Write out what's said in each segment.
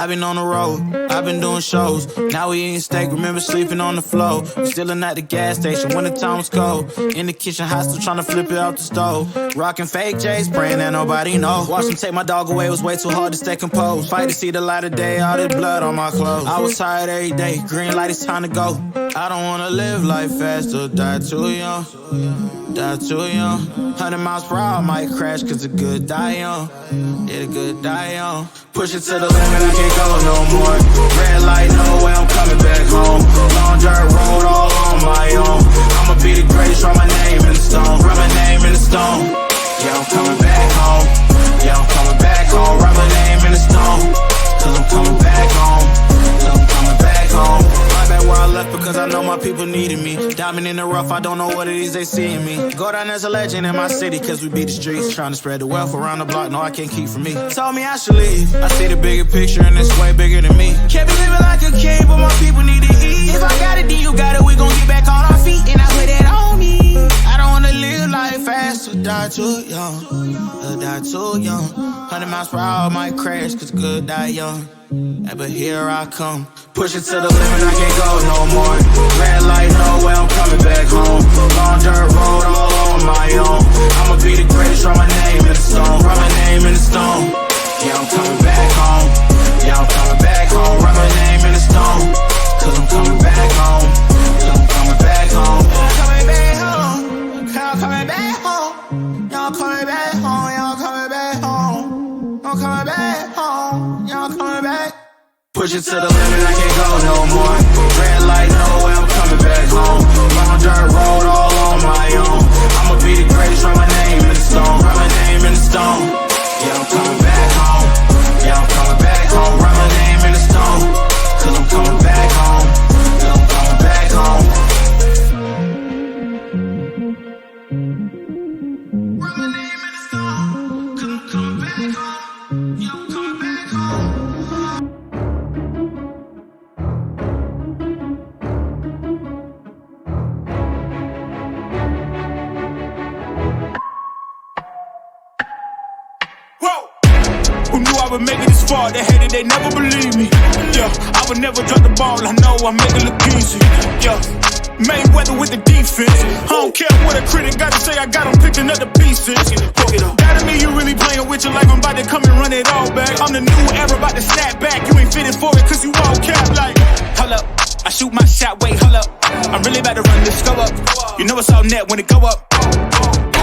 I've been on the road, I've been doing shows. Now we eating steak, remember sleeping on the floor. We stillin' at the gas station when the time was cold. In the kitchen, hot, still tryna flip it out the stove. Rockin' fake J's, praying that nobody know. Watch them take my dog away, it was way too hard to stay composed. Fight to see the light of day, all this blood on my clothes. I was tired every day, green light, it's time to go. I don't wanna live life fast or die too young. Die too young. 100 miles per hour, I might crash, cause the good die young. Yeah, the good die young. Push it to the limit, I can't go no more. Red light, no way, I'm coming back home. Long dirt road, all on my own. I'ma be the greatest, write my name in the stone. Write my name in the stone. Yeah, I'm coming back home. Yeah, I'm coming back home. Write my name in the stone. Cause I'm coming back home. Cause I'm coming back home. Right back where I left because I know my people needed me. Diamond in the rough, I don't know what it is they see in me. Go down as a legend in my city cause we beat the streets. Trying to spread the wealth around the block, no I can't keep from me. Told me I should leave. I see the bigger picture and it's way bigger than me. Can't be living like a king, but my people need to eat. If I got it, then you got it, we gon' get back on our feet. And I put that on me. I don't wanna live life fast or die too young. Or die too young. 100 miles per hour, might crash cause good die young. Yeah, but here I come. Push it to the limit, I can't go no more. Red light, no way, I'm coming back home. Long dirt road, all on my own. I'ma be the greatest, write my name in the stone. Write my name in the stone. Yeah, I'm coming back home. Yeah, I'm coming back home. Write my name in the stone. Cause I'm coming back home. Cause I'm coming back home. I'm coming back home. I'm coming back home. Y'all coming back home. Y'all coming back home. I'm coming back home. Y'all coming back. Push it to the limit, I can't go no more. Red light, no way, I'm coming back home. Long dirt road, all on my own. I'ma be the greatest, write my name in the stone. Write my name in the stone. Yeah, I'm coming back home. Yeah, I'm coming back home. Write my name in the stone. Cause I'm coming back home. Yeah, I'm coming back home. Write my name in the stone. Cause I'm coming back home. Yeah, I'm coming back home. I would make it this far, they hated, they never believe me. Yeah, I would never drop the ball, I know I make it look easy. Yeah, Mayweather with the defense. I don't care what a critic gotta say, I got them picking up the pieces. That to me, you really playing with your life, I'm about to come and run it all back. I'm the new era, about to snap back, you ain't fitted for it cause you all cap like. Hold up, I shoot my shot, wait, hold up. I'm really about to run this go up. You know it's all net when it go up.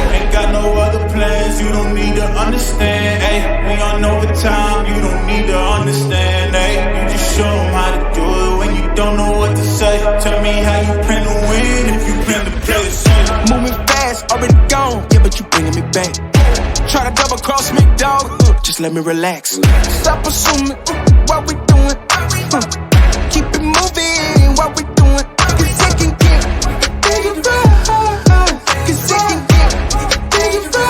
Ain't got no other plans, you don't need to understand, ayy. We on overtime, you don't need to understand, ayy. You just show them how to do it when you don't know what to say. Tell me how you plan to win if you plan to play the same. Moving fast, already gone, yeah, but you bringing me back. Try to double cross me, dog, just let me relax. Stop assuming what we doing. Keep it moving, what we doing. Cause it can get bigger, cause it can get bigger,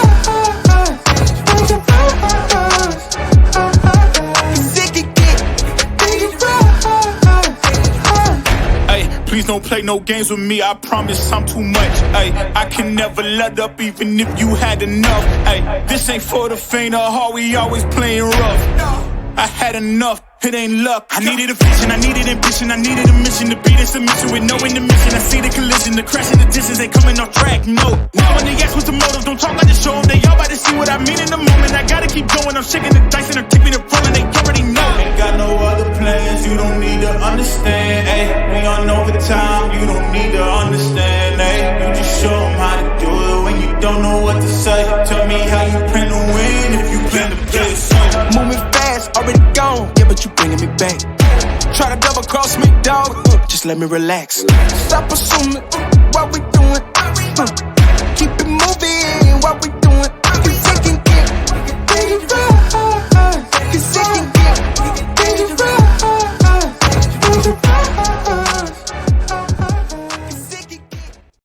cause it can get bigger. Ay, please don't play no games with me, I promise I'm too much. Ay, I can never let up even if you had enough. Ay, this ain't for the faint of heart, we always playing rough. I had enough, it ain't luck. I needed a vision, I needed ambition, I needed a mission to be in submission with no intermission. I see the collision, the crash in the distance, they coming off track, no. Now when they ask what's the motive, don't talk like the show. They all about to see what I mean in the moment. I gotta keep going, I'm shaking the dice and I'm keeping it rolling, they already know. Ain't got no other plans, you don't need to understand, ayy. We on overtime, you don't need to understand, ayy. You just show them how to do it when you don't know what to say. Tell me how you plan to win if you plan to play the same. Moving fast, already gone, yeah, but you bringing me back. Try to double cross me, dog, just let me relax. Stop assuming what we doing.